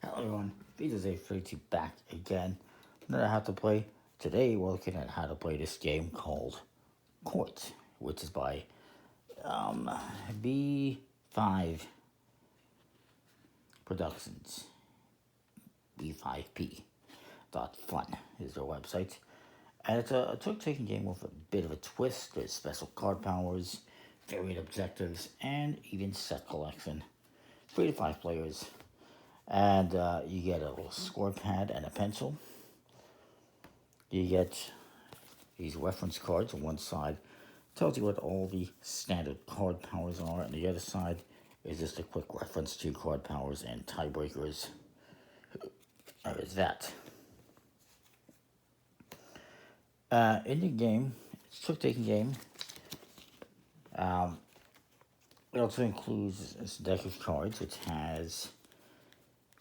Hello everyone, this is A32 back again. Another how to play. Today we're looking at how to play this game called Court, which is by B5 Productions. B5P.fun is their website. And it's a trick-taking game with a bit of a twist. There's special card powers, varied objectives, and even set collection. 3 to 5 players. And you get a little score pad and a pencil. You get these reference cards. On one side tells you what all the standard card powers are, and the other side is just a quick reference to card powers and tiebreakers. There is that. In the game, it's a trick-taking game. It also includes this deck of cards, which has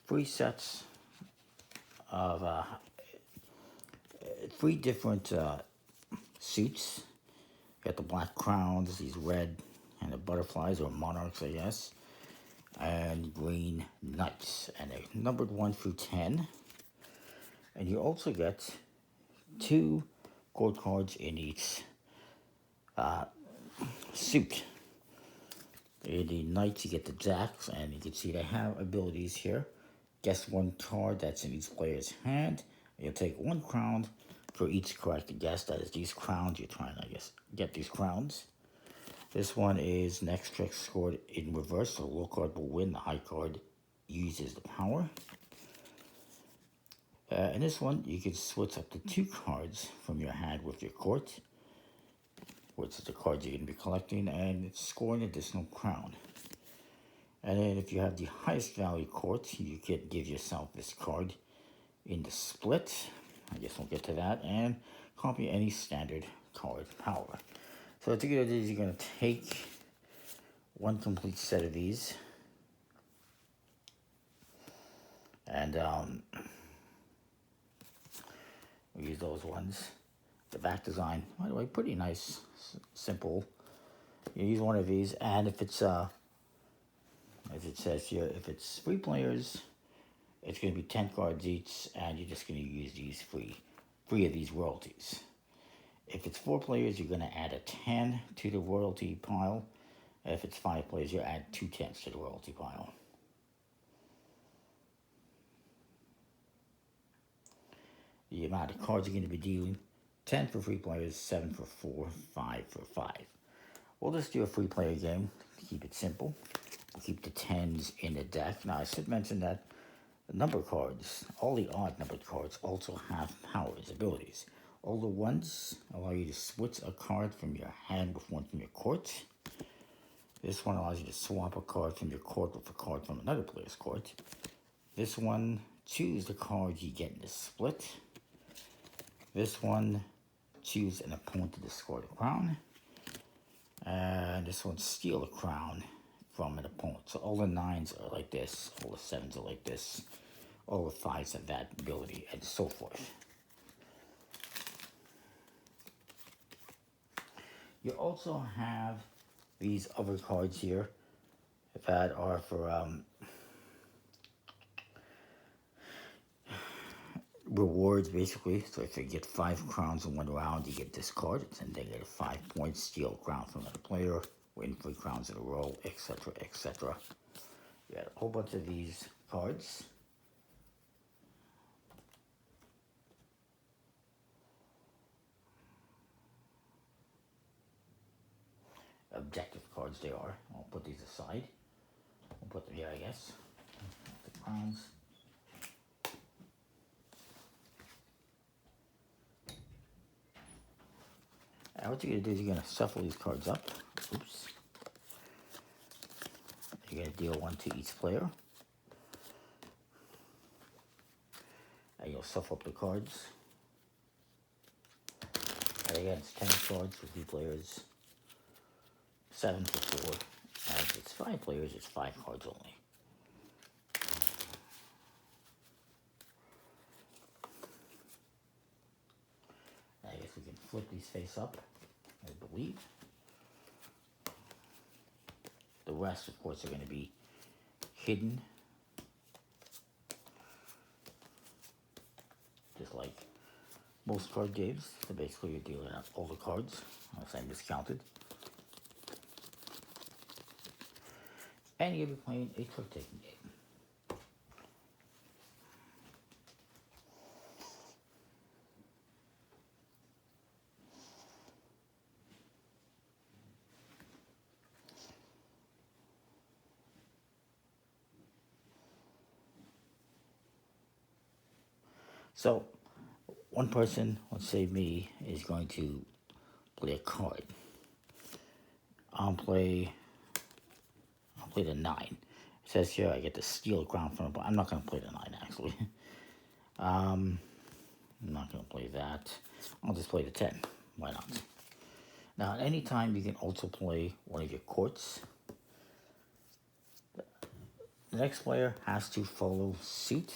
3 sets of 3 different suits. You got the black crowns, these red and the butterflies or monarchs, I guess, and green knights, and they're numbered 1 through 10. And you also get 2 gold cards in each suit. In the knights, you get the jacks, and you can see they have abilities here. Guess 1 card that's in each player's hand. You'll take 1 crown for each correct guess. That is these crowns. You're trying to, get these crowns. This one is next trick scored in reverse, so the low card will win. The high card uses the power. In this one, you can switch up to 2 cards from your hand with your court, which is the cards you're going to be collecting, and score an additional crown. And then if you have the highest value court, you can give yourself this card in the split. I guess we'll get to that. And copy any standard card power. So what you're going to do is you're going to take 1 complete set of these. And we use those ones. The back design, by the way, pretty nice, simple. You use 1 of these, and if it's as it says here, if it's 3 players, it's going to be 10 cards each, and you're just going to use these 3 of these royalties. If it's 4 players, you're going to add a 10 to the royalty pile. If it's 5 players, you add 2 10s to the royalty pile. The amount of cards you're going to be dealing: 10 for 3 players, 7 for 4, 5 for 5. We'll just do a 3-player game to keep it simple. We'll keep the 10s in the deck. Now, I should mention that the number cards, all the odd numbered cards, also have powers, abilities. All the ones allow you to switch a card from your hand with 1 from your court. This one allows you to swap a card from your court with a card from another player's court. This one, choose the card you get in the split. This one, choose an opponent to discard a crown. And this one, steal a crown from an opponent. So all the 9s are like this, all the 7s are like this, all the 5s have that ability, and so forth. You also have these other cards here that are for rewards, basically. So if you get 5 crowns in 1 round, you get this card, and they get 5 points, steal a crown from another player, win 3 crowns in a row, etc., etc. You got a whole bunch of these cards. Objective cards they are. I'll put these aside. We'll put them here, I guess. The crowns. And what you're going to do is you're going to shuffle these cards up. Oops. You're going to deal 1 to each player. And you'll shuffle up the cards. And again, it's 10 cards for 3 players. 7 for 4. And if it's 5 players, it's 5 cards only. I guess we can flip these face up, I believe. The rest, of course, are going to be hidden just like most card games. So basically you're dealing out all the cards, unless I miscounted. And you'll be playing a trick-taking game. So, one person, let's say me, is going to play a card. I'll play the 9. It says here I get to steal a crown from it, but I'm not going to play the 9 actually. I'm not going to play that. I'll just play the 10. Why not? Now, at any time, you can also play one of your courts. The next player has to follow suit.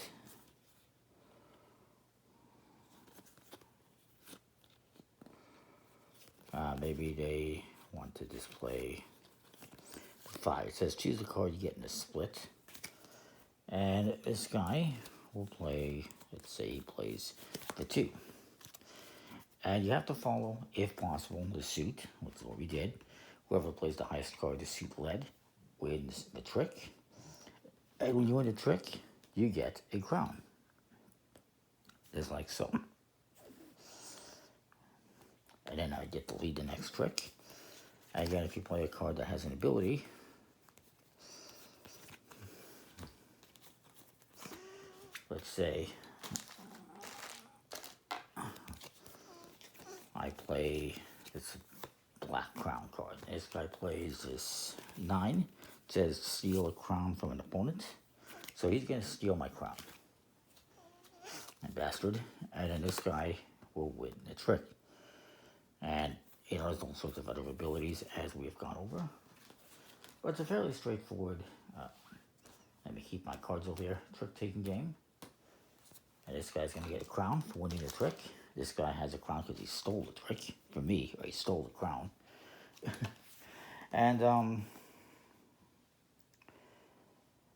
Maybe they want to display 5. It says choose a card you get in a split. And this guy will play, let's say he plays the 2. And you have to follow, if possible, the suit, which is what we did. Whoever plays the highest card, the suit led, wins the trick. And when you win the trick, you get a crown. Just like so. And then I get to lead the next trick. Again, if you play a card that has an ability, let's say I play this black crown card. This guy plays this 9. It says steal a crown from an opponent. So he's going to steal my crown. My bastard. And then this guy will win the trick. And there's all sorts of other abilities as we have gone over. But it's a fairly straightforward, let me keep my cards over here, trick-taking game. And this guy's going to get a crown for winning the trick. This guy has a crown because he stole the trick from me, or he stole the crown. And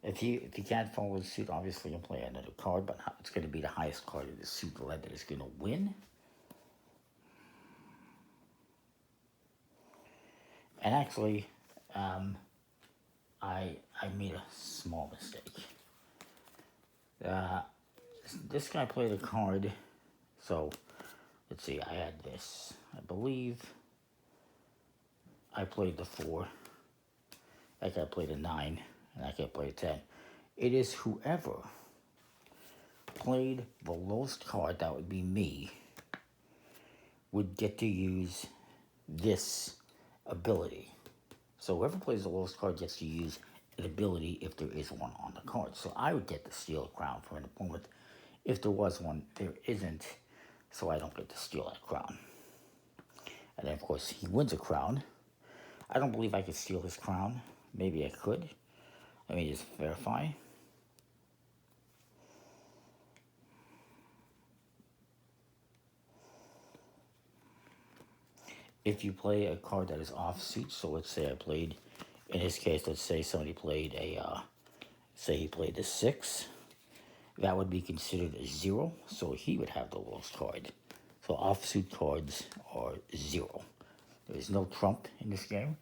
if you can't follow the suit, obviously you'll play another card, but it's going to be the highest card of the suit led that is going to win. And actually, I made a small mistake. This guy played a card, so let's see, I had this. I believe I played the 4. That guy played a 9, and that guy played a 10. It is whoever played the lowest card, that would be me, would get to use this ability. So whoever plays the lowest card gets to use an ability if there is one on the card. So I would get to steal a crown from an opponent. If there was one, there isn't, so I don't get to steal that crown. And then of course he wins a crown. I don't believe I could steal his crown. Maybe I could. Let me just verify. If you play a card that is off suit, so let's say I played, in this case, let's say somebody played say he played a 6, that would be considered a 0, so he would have the lowest card. So off suit cards are 0. There is no trump in this game.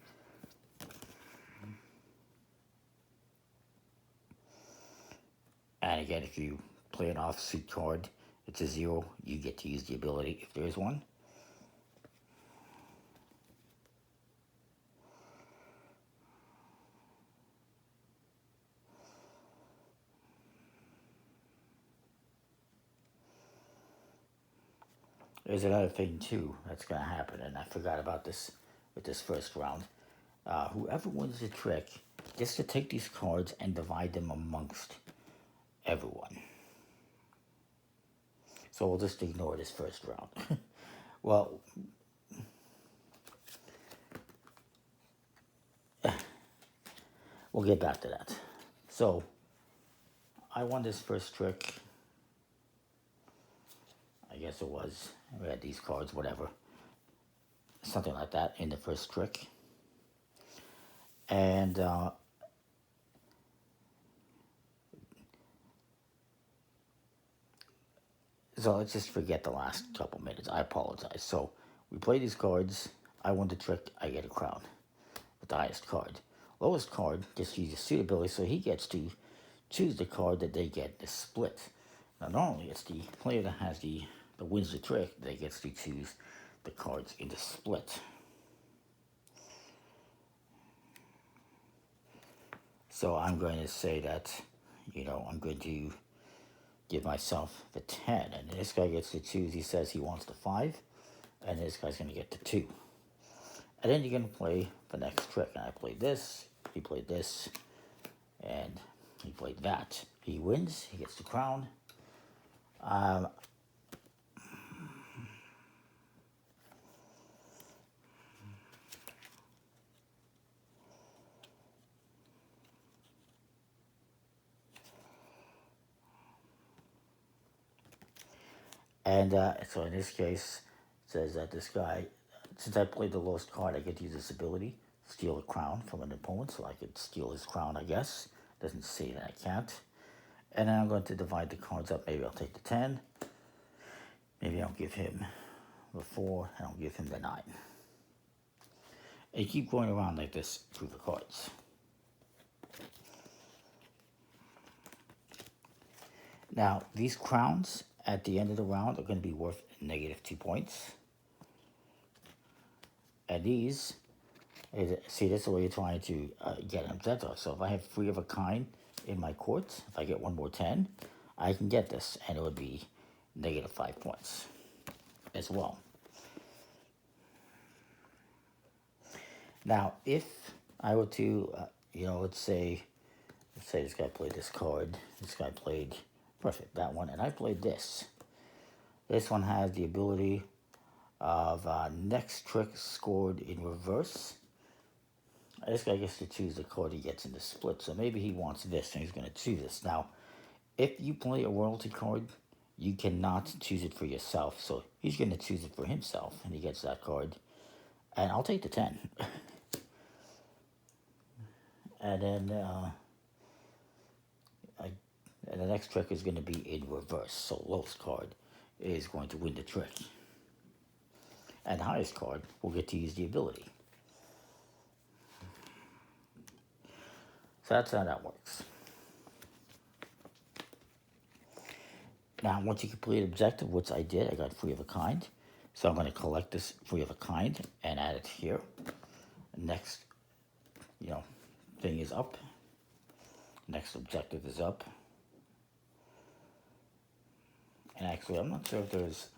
And again, if you play an off suit card, it's a 0, you get to use the ability if there is one. There's another thing too that's going to happen, and I forgot about this with this first round. Whoever wins the trick gets to take these cards and divide them amongst everyone. So we'll just ignore this first round. Well, we'll get back to that. So I won this first trick. I guess it was. We had these cards, whatever. Something like that in the first trick. And So let's just forget the last couple minutes. I apologize. So we play these cards. I win the trick. I get a crown with the highest card. Lowest card just uses suitability, so he gets to choose the card that they get the split. Now normally it's the player that has the wins the trick that gets to choose the cards in the split. So I'm going to say that, I'm going to give myself the 10, and this guy gets to choose. He says he wants the 5, and this guy's going to get the 2. And then you're going to play the next trick. And I played this, he played this, and he played that. He wins, he gets the crown. And so in this case, it says that this guy, since I played the lowest card, I get to use this ability, steal a crown from an opponent, so I could steal his crown, I guess. Doesn't say that I can't. And then I'm going to divide the cards up. Maybe I'll take the 10. Maybe I'll give him the 4, and I'll give him the 9. And you keep going around like this through the cards. Now, these crowns at the end of the round are going to be worth -2 points. And these, see, this is where you're trying to get an objective. So if I have 3 of a kind in my court, if I get one more 10, I can get this, and it would be -5 points as well. Now, if I were to, let's say this guy played this card, this guy played, perfect, that one, and I played this. This one has the ability of next trick scored in reverse. This guy gets to choose the card he gets in the split, so maybe he wants this, and he's going to choose this. Now, if you play a royalty card, you cannot choose it for yourself, so he's going to choose it for himself, and he gets that card, and I'll take the 10. And then and the next trick is going to be in reverse, so lowest card is going to win the trick. And the highest card will get to use the ability. So that's how that works. Now, once you complete an objective, which I did, I got 3 of a kind. So I'm going to collect this 3 of a kind and add it here. Next, thing is up. Next objective is up. And actually, I'm not sure if there's,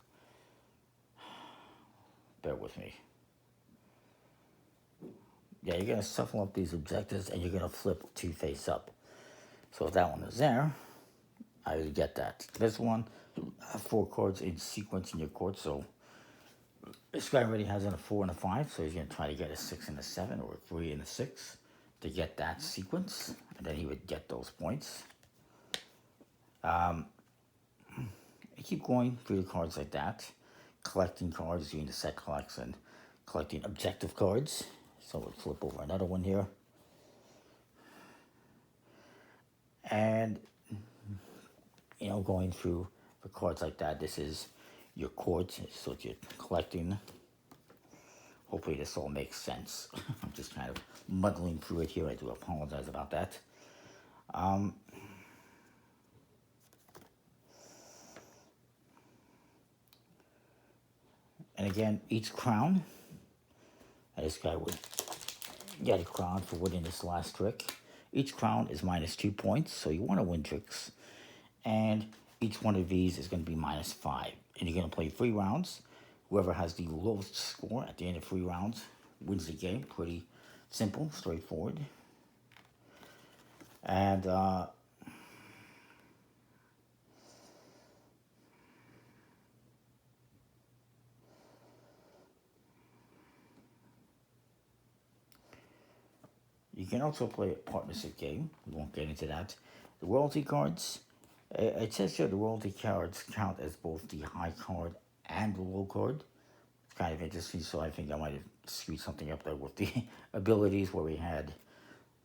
bear with me. Yeah, you're going to shuffle up these objectives, and you're going to flip 2 face up. So if that one is there, I would get that. This one, 4 cards in sequence in your court, so this guy already has a 4 and a 5, so he's going to try to get a 6 and a 7, or a 3 and a 6 to get that sequence, and then he would get those points. I keep going through the cards like that, collecting cards, doing the set collects, and collecting objective cards. So we'll flip over another one here. And, going through the cards like that, this is your court, so you're collecting. Hopefully this all makes sense. I'm just kind of muddling through it here. I do apologize about that. And again, each crown, this guy would get a crown for winning this last trick. Each crown is -2 points, so you want to win tricks. And each one of these is going to be -5. And you're going to play 3 rounds. Whoever has the lowest score at the end of 3 rounds wins the game. Pretty simple, straightforward. And you can also play a partnership game. We won't get into that. The royalty cards, it says here the royalty cards count as both the high card and the low card. It's kind of interesting, so I think I might have screwed something up there with the abilities where we had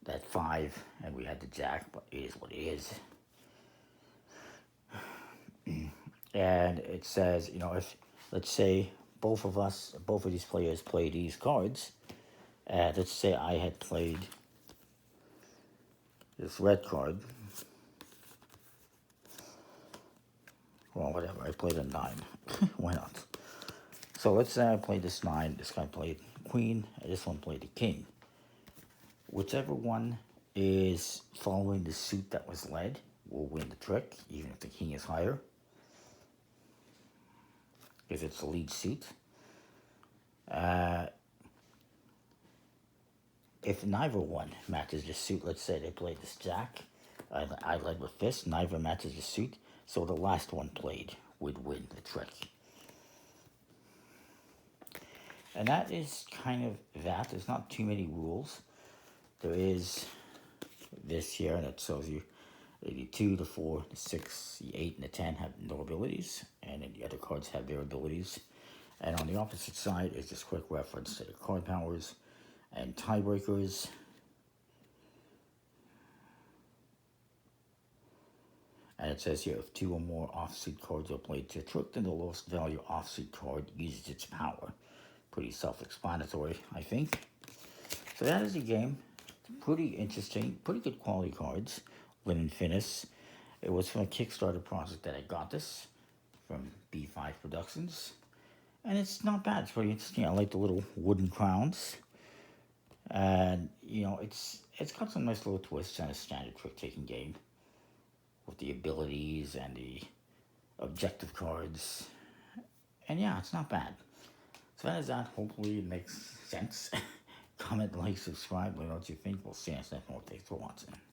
that 5 and we had the jack, but it is what it is. And it says, you know, if, let's say, both of these players play these cards. Let's say I had played this red card. Well, whatever, I played a 9. Why not? So let's say I played this 9, this guy played queen, and this one played the king. Whichever one is following the suit that was led will win the trick, even if the king is higher, because it's the lead suit. If neither one matches the suit, let's say they played this jack, I led with this, neither matches the suit, so the last one played would win the trick. And that is kind of that. There's not too many rules. There is this here that shows you the 2, the 4, the 6, the 8, and the 10 have no abilities, and then the other cards have their abilities. And on the opposite side is just quick reference to the card powers and tiebreakers. And it says here, if 2 or more offsuit cards are played to a trick, then the lowest value offsuit card uses its power. Pretty self-explanatory, I think. So that is the game. Pretty interesting, pretty good quality cards. Linen Finis. It was from a Kickstarter project that I got this, from B5 Productions. And it's not bad, it's pretty interesting. I like the little wooden crowns. And, you know, it's got some nice little twists on a standard trick-taking game, with the abilities and the objective cards. And yeah, it's not bad. So that is that. Hopefully it makes sense. Comment, like, subscribe. Let me know what you think. We'll see you next time. Thanks for watching.